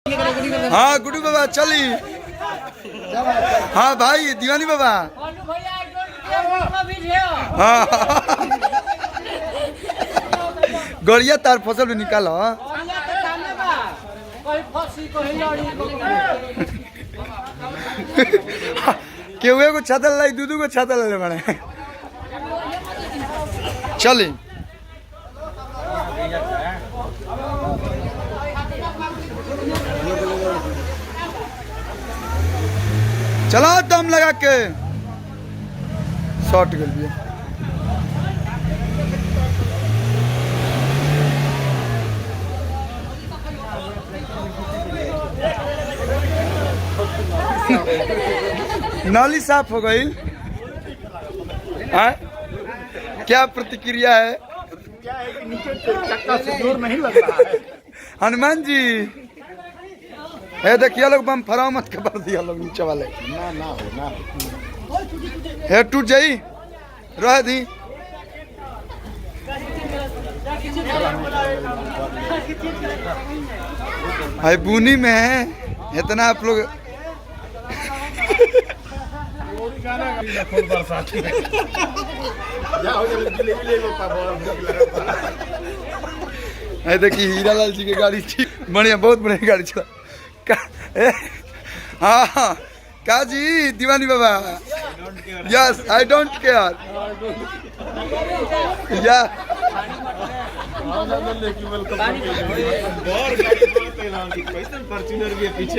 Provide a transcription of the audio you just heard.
हाँ गुड्डू बाबा चली। हाँ भाई दीवानी बाबा। हाँ गड़िया तार फसल भी निकालो। केहुए को छाता लाई दूधू को छाता ले बने चली। चला दम लगा के शॉट कर दिया। नाली साफ हो गई। क्या प्रतिक्रिया है? क्या है कि नीचे चक्का से जोर नहीं लग रहा है। हनुमान जी है देखिए लोग बम फराव मत कर दिया लोग नीचे वाले ना हो ना है टूट जाई रह दी। भाई बुनी में है इतना आप लोग देखिए हीरा लाल जी की गाड़ी थी बढ़िया बहुत बढ़िया गाड़ी चला। हाँ हाँ का जी दीवानी बाबा। यस आई डोंट केयर या